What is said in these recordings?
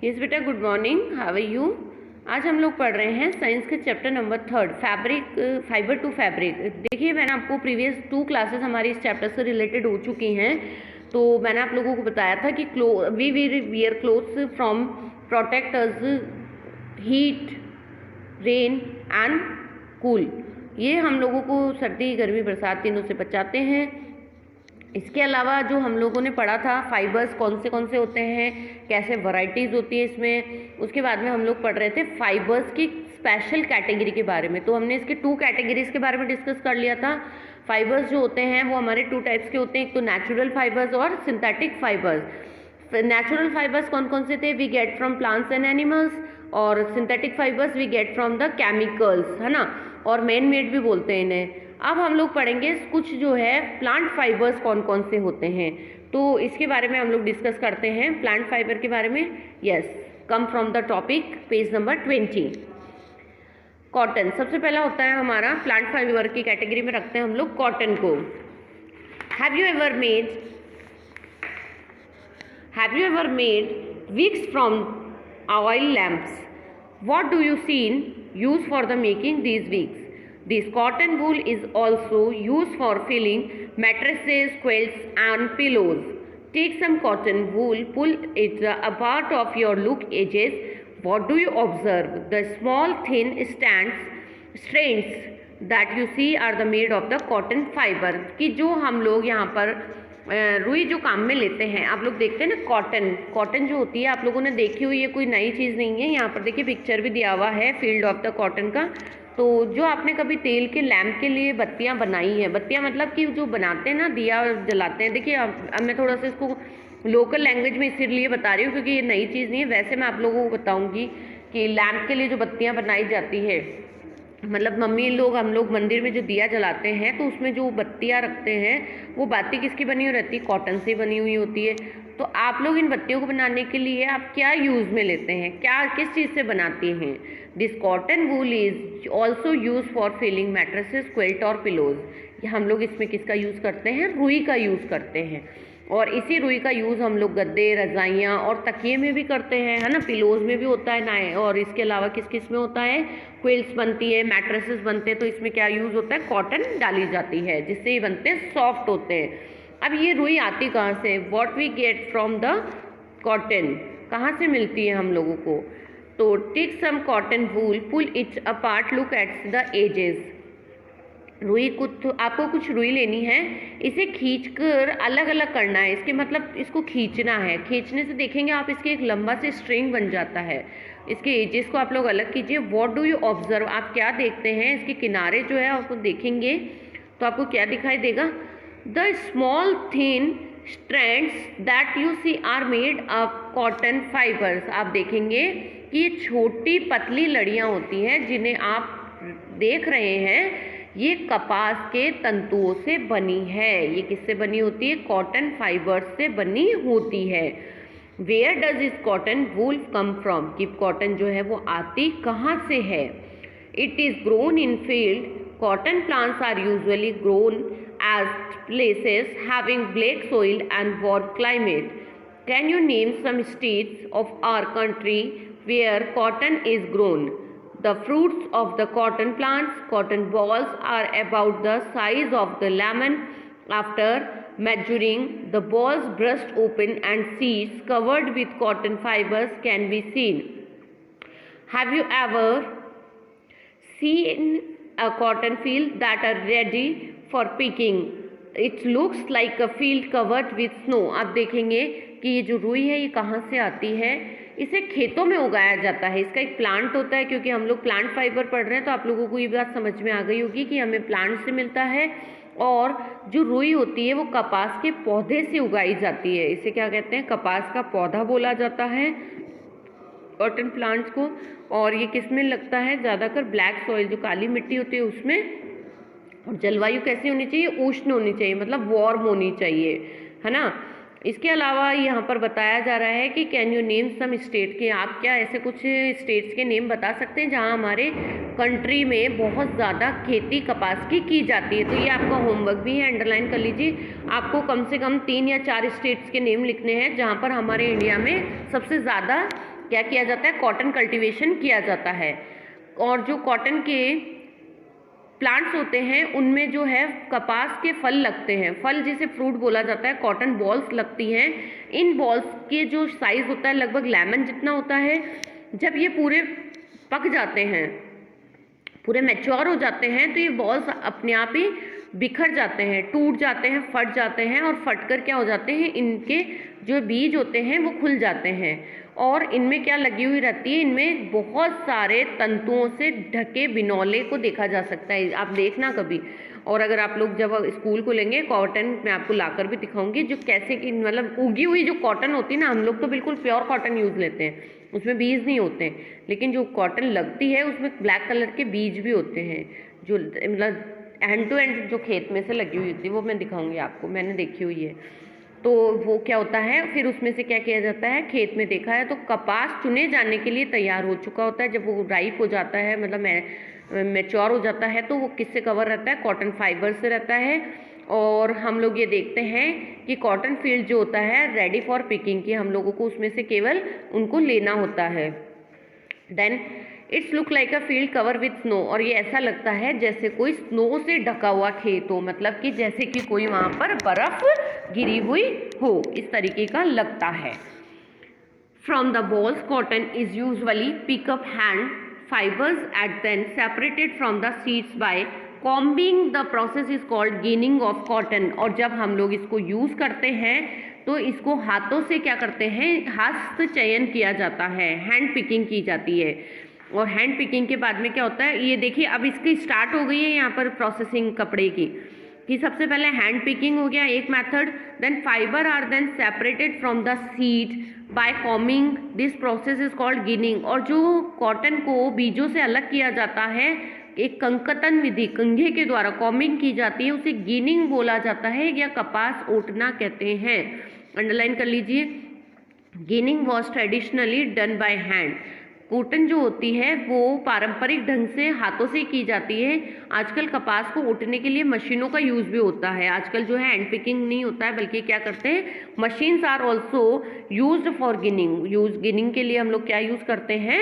Yes बेटा, good morning, how are you. आज हम लोग पढ़ रहे हैं साइंस के chapter number 3 fibre to fabric. देखिए, मैंने आपको प्रीवियस 2 क्लासेस हमारी इस चैप्टर से रिलेटेड हो चुकी हैं। तो मैंने आप लोगों को बताया था कि we wear clothes from protect us heat, rain and cool. ये हम लोगों को सर्दी, गर्मी, बरसात तीनों से बचाते हैं। इसके अलावा जो हम लोगों ने पढ़ा था फाइबर्स कौन से होते हैं, कैसे वैरायटीज़ होती है इसमें। उसके बाद में हम लोग पढ़ रहे थे फाइबर्स की स्पेशल कैटेगरी के बारे में। तो हमने इसके 2 कैटेगरीज के बारे में डिस्कस कर लिया था। फाइबर्स जो होते हैं वो हमारे 2 टाइप्स के होते हैं, एक तो नेचुरल फाइबर्स और सिंथेटिक फाइबर्स। नेचुरल फाइबर्स कौन से थे, we get from plants and animals, और synthetic fibres we get from the chemicals, है ना, और मैन मेड भी बोलते हैं इन्हें। अब हम लोग पढ़ेंगे कुछ जो है प्लांट फाइबर्स कौन से होते हैं, तो इसके बारे में हम लोग डिस्कस करते हैं प्लांट फाइबर के बारे में। Yes, come from the topic page number 20। Cotton सबसे पहला होता है हमारा, प्लांट फाइबर की कैटेगरी में रखते हैं हम लोग कॉटन को। Have you ever made wicks from oil lamps? What do you seen use for the making these wicks? This cotton wool is also used for filling mattresses, quilts and pillows. Take some cotton wool, pull it apart of your look edges. What do you observe? The small thin strands that you see are the made of the cotton fiber. कि जो हम लोग यहाँ पर रुई जो काम में लेते हैं, आप लोग देखते हैं ना कॉटन जो होती है, आप लोगों ने देखी हुई है, कोई नई चीज़ नहीं है। यहाँ पर देखिए पिक्चर भी दिया हुआ है फील्ड ऑफ द कॉटन का। तो जो आपने कभी तेल के लैम्प के लिए बत्तियां बनाई हैं, बत्तियां मतलब कि जो बनाते हैं ना, दिया जलाते हैं। देखिए अब मैं थोड़ा सा इसको लोकल लैंग्वेज में इसलिए बता रही हूँ क्योंकि ये नई चीज़ नहीं है। वैसे मैं आप लोगों को बताऊँगी कि लैम्प के लिए जो बत्तियां बनाई जाती है, मतलब मम्मी लोग, हम लोग मंदिर में जो दिया जलाते हैं तो उसमें जो बत्तियां रखते हैं वो बाती किसकी बनी हुई रहती है, कॉटन से बनी हुई होती है। तो आप लोग इन बत्तियों को बनाने के लिए आप क्या यूज़ में लेते हैं, क्या किस चीज़ से बनाती हैं? This cotton wool is also use for filling mattresses, quilt और पिलोज। हम लोग इसमें किसका यूज़ करते हैं, रुई का यूज़ करते हैं। और इसी रुई का यूज़ हम लोग गद्दे, रजाइयाँ और तकिए में भी करते हैं, है ना, पिलोज में भी होता है ना। और इसके अलावा किस किस में होता है, क्विल्ट्स बनती है, मैट्रेसेस बनते हैं, तो इसमें क्या यूज़ होता है, कॉटन डाली जाती है जिससे ये बनते हैं, सॉफ्ट होते हैं। अब ये रुई आती कहाँ से? What we get from the cotton, कहाँ से मिलती है हम लोगों को? तो take some cotton wool, pull it apart, look at the edges. रुई को तो आपको कुछ रुई लेनी है, इसे खींचकर अलग अलग करना है। इसके मतलब इसको खींचना है, खींचने से देखेंगे आप इसके एक लंबा से स्ट्रिंग बन जाता है। इसके एजेस को आप लोग अलग कीजिए। व्हाट डू यू ऑब्जर्व, आप क्या देखते हैं? इसके किनारे जो है आपको देखेंगे तो आपको क्या दिखाई देगा? The small thin strands that you see are made of cotton fibers। आप देखेंगे कि ये छोटी पतली लड़ियाँ होती हैं जिन्हें आप देख रहे हैं, ये कपास के तंतुओं से बनी है। ये किससे बनी होती है? कॉटन फाइबर्स से बनी होती है। वेयर डज इस कॉटन वूल कम फ्रॉम, कि कॉटन जो है वो आती कहाँ से है? It is grown in field. Cotton plants are usually grown as places having black soil and warm climate. Can you name some states of our country where cotton is grown? The fruits of the cotton plants, cotton balls, are about the size of the lemon. After maturing, the balls burst open and seeds covered with cotton fibers can be seen. Have you ever seen a cotton field that are ready for picking? It looks like a field covered with snow. आप देखेंगे कि ये जो रुई है ये कहाँ से आती है, इसे खेतों में उगाया जाता है। इसका एक प्लांट होता है, क्योंकि हम लोग प्लांट फाइबर पढ़ रहे हैं तो आप लोगों को ये बात समझ में आ गई होगी कि हमें प्लांट से मिलता है। और जो रुई होती है वो कपास के पौधे से उगाई जाती है। इसे क्या कहते हैं, कपास का पौधा बोला जाता है कॉटन प्लांट्स को। और ये किस में लगता है? ज़्यादातर ब्लैक सॉइल, जो काली मिट्टी होती है उसमें। और जलवायु कैसी होनी चाहिए? उष्ण होनी चाहिए, मतलब वार्म होनी चाहिए, है ना। इसके अलावा यहाँ पर बताया जा रहा है कि can you name some state, के आप क्या ऐसे कुछ स्टेट्स के नेम बता सकते हैं जहाँ हमारे कंट्री में बहुत ज़्यादा खेती कपास की जाती है? तो ये आपका होमवर्क भी है, अंडरलाइन कर लीजिए। आपको कम से कम 3 या 4 स्टेट्स के नेम लिखने हैं जहाँ पर हमारे इंडिया में सबसे ज़्यादा क्या किया जाता है, कॉटन कल्टीवेशन किया जाता है। और जो कॉटन के प्लांट्स होते हैं उनमें जो है कपास के फल लगते हैं, फल जिसे फ्रूट बोला जाता है, कॉटन बॉल्स लगती हैं। इन बॉल्स के जो साइज होता है लगभग लेमन जितना होता है। जब ये पूरे पक जाते हैं, पूरे मैच्योर हो जाते हैं, तो ये बॉल्स अपने आप ही बिखर जाते हैं, टूट जाते हैं, फट जाते हैं, और फट कर क्या हो जाते हैं, इनके जो बीज होते हैं वो खुल जाते हैं। और इनमें क्या लगी हुई रहती है, इनमें बहुत सारे तंतुओं से ढके बिनौले को देखा जा सकता है, आप देखना कभी। और अगर आप लोग जब स्कूल को लेंगे, कॉटन मैं आपको लाकर भी दिखाऊंगी, जो कैसे कि मतलब उगी हुई जो कॉटन होती है ना, हम लोग तो बिल्कुल प्योर कॉटन यूज़ लेते हैं, उसमें बीज नहीं होते, लेकिन जो कॉटन लगती है उसमें ब्लैक कलर के बीज भी होते हैं, जो मतलब एंड टू एंड जो खेत में से लगी हुई होती है, वो मैं दिखाऊंगी आपको, मैंने देखी हुई है। तो वो क्या होता है, फिर उसमें से क्या किया जाता है, खेत में देखा है तो कपास चुने जाने के लिए तैयार हो चुका होता है। जब वो राइप हो जाता है, मतलब मैच्योर हो जाता है, तो वो किससे कवर रहता है, कॉटन फाइबर से रहता है। और हम लोग ये देखते हैं कि कॉटन फील्ड जो होता है रेडी फॉर पिकिंग की, हम लोगों को उसमें से केवल उनको लेना होता है। Then it's look like a field cover with snow, और ये ऐसा लगता है जैसे कोई स्नो से ढका हुआ खेत हो, मतलब कि जैसे कि कोई वहाँ पर बर्फ गिरी हुई हो, इस तरीके का लगता है। From the balls cotton is usually pick up hand fibers at then separated from the seeds by combing. The process is called ginning of cotton. और जब हम लोग इसको यूज़ करते हैं तो इसको हाथों से क्या करते हैं, हस्त चयन किया जाता है, हैंड पिकिंग की जाती है। और हैंड पिकिंग के बाद में क्या होता है, ये देखिए अब इसकी स्टार्ट हो गई है यहाँ पर प्रोसेसिंग कपड़े की, कि सबसे पहले हैंड पिकिंग हो गया एक method, then fibre are then separated from the seed by combing, this process is called ginning. और जो कॉटन को बीजों से अलग किया जाता है एक कंकतन विधि, कंघे के द्वारा कॉमिंग की जाती है, उसे गिनिंग बोला जाता है या कपास ओटना कहते हैं। अंडरलाइन कर लीजिए, ginning was traditionally done by hand. Cotton जो होती है वो पारंपरिक ढंग से हाथों से की जाती है। आजकल कपास को ओटने के लिए मशीनों का यूज़ भी होता है। आजकल जो है हैंड पिकिंग नहीं होता है, बल्कि क्या करते हैं, machines are also used for ginning. Ginning के लिए हम लोग क्या यूज़ करते हैं,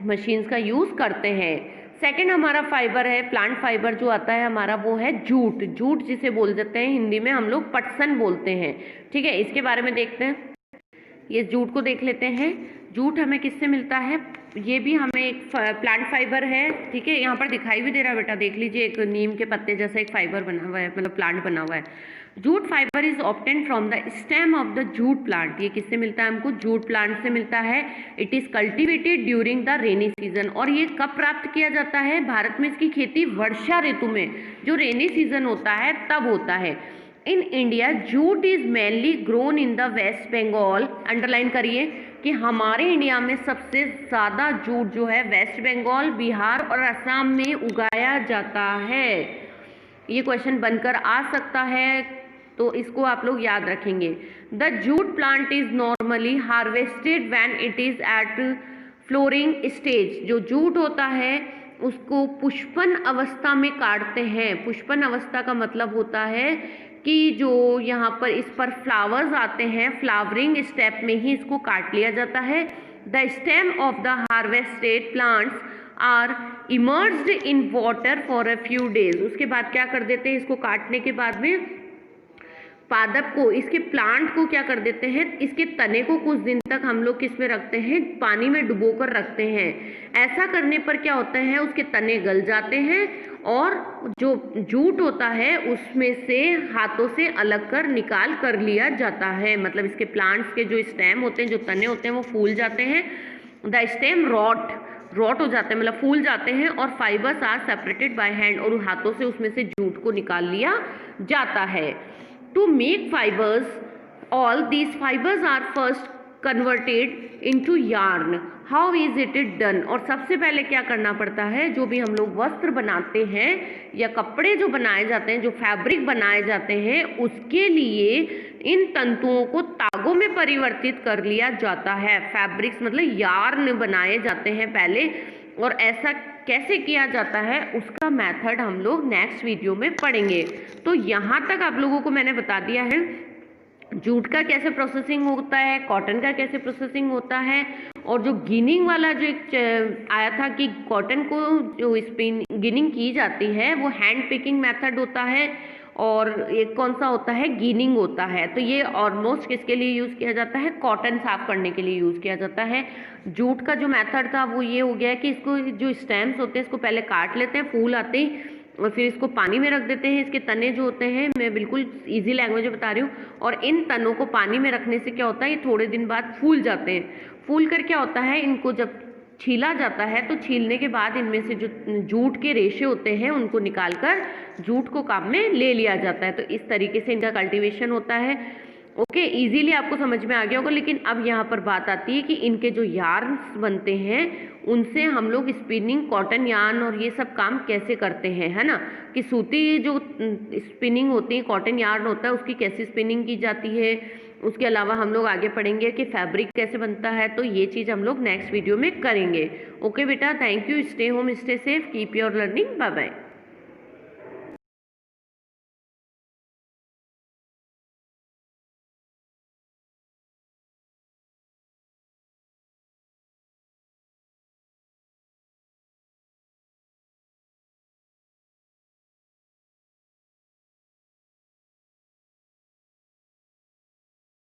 मशीन्स का यूज़ करते हैं। सेकेंड हमारा फाइबर है, प्लांट फाइबर जो आता है हमारा, वो है जूट। जूट जिसे बोल देते हैं हिंदी में हम लोग पटसन बोलते हैं। ठीक है, इसके बारे में देखते हैं, ये जूट को देख लेते हैं। जूट हमें किससे मिलता है, ये भी हमें एक प्लांट फाइबर है। ठीक है, यहाँ पर दिखाई भी दे रहा है बेटा, देख लीजिए, एक नीम के पत्ते जैसा एक फाइबर बना हुआ है, मतलब प्लांट बना हुआ है। Jute fibre is obtained from the stem of the jute plant. ये किससे मिलता है हमको, जूट प्लांट से मिलता है। It is cultivated during the rainy season. और ये कब प्राप्त किया जाता है, भारत में इसकी खेती वर्षा ऋतु में, जो रेनी सीजन होता है तब होता है। In India jute is mainly grown in the West Bengal. Underline करिए कि हमारे इंडिया में सबसे ज़्यादा जूट जो है वेस्ट बंगाल, बिहार और असम में उगाया जाता है। ये क्वेश्चन बनकर आ सकता है, तो इसको आप लोग याद रखेंगे। The jute plant is normally harvested when it is at flowering stage. जो जूट होता है उसको पुष्पन अवस्था में काटते हैं। पुष्पन अवस्था का मतलब होता है कि जो यहाँ पर इस पर फ्लावर्स आते हैं, फ्लावरिंग स्टेप में ही इसको काट लिया जाता है। The stem of the harvested plants are immersed in water for a few days. उसके बाद क्या कर देते हैं, इसको काटने के बाद में पादप को, इसके प्लांट को क्या कर देते हैं, इसके तने को कुछ दिन तक हम लोग किस में रखते हैं, पानी में डुबोकर रखते हैं। ऐसा करने पर क्या होता है, उसके तने गल जाते हैं और जो जूट होता है उसमें से हाथों से अलग कर निकाल कर लिया जाता है। मतलब इसके प्लांट्स के जो स्टेम होते हैं, जो तने होते हैं, वो फूल जाते हैं। द स्टेम रॉट हो जाते हैं, मतलब फूल जाते हैं। और fibres are separated by hand, और हाथों से उसमें से जूट को निकाल लिया जाता है। To make fibers, all these fibers are first converted into yarn. How is it done? और सबसे पहले क्या करना पड़ता है, जो भी हम लोग वस्त्र बनाते हैं या कपड़े जो बनाए जाते हैं, जो फैब्रिक बनाए जाते हैं, उसके लिए इन तंतुओं को तागों में परिवर्तित कर लिया जाता है। फैब्रिक्स मतलब यार्न बनाए जाते हैं पहले, और ऐसा कैसे किया जाता है उसका मेथड हम लोग नेक्स्ट वीडियो में पढ़ेंगे। तो यहाँ तक आप लोगों को मैंने बता दिया है जूट का कैसे प्रोसेसिंग होता है, कॉटन का कैसे प्रोसेसिंग होता है, और जो गिनिंग वाला जो एक आया था कि कॉटन को जो गिनिंग की जाती है वो हैंड पिकिंग मेथड होता है, और एक कौन सा होता है, गिनिंग होता है। तो ये ऑलमोस्ट किसके लिए यूज़ किया जाता है, कॉटन साफ करने के लिए यूज़ किया जाता है। जूट का जो मेथड था वो ये हो गया कि इसको जो स्टेम्स होते हैं इसको पहले काट लेते हैं फूल आते ही, और फिर इसको पानी में रख देते हैं। इसके तने जो होते हैं, मैं बिल्कुल इजी लैंग्वेज में बता रही हूँ, और इन तनों को पानी में रखने से क्या होता है, ये थोड़े दिन बाद फूल जाते हैं। फूल कर क्या होता है, इनको जब छीला जाता है तो छीलने के बाद इनमें से जो जूट के रेशे होते हैं उनको निकालकर जूट को काम में ले लिया जाता है। तो इस तरीके से इनका कल्टीवेशन होता है। ओके, इजीली आपको समझ में आ गया होगा। लेकिन अब यहाँ पर बात आती है कि इनके जो यार्न्स बनते हैं उनसे हम लोग स्पिनिंग, कॉटन यार्न और ये सब काम कैसे करते हैं, है ना, कि सूती जो स्पिनिंग होती है, कॉटन यार्न होता है, उसकी कैसे स्पिनिंग की जाती है। उसके अलावा हम लोग आगे पढ़ेंगे कि फैब्रिक कैसे बनता है। तो ये चीज़ हम लोग नेक्स्ट वीडियो में करेंगे। ओके बेटा, thank you. Stay home, stay safe, keep your learning. Bye bye.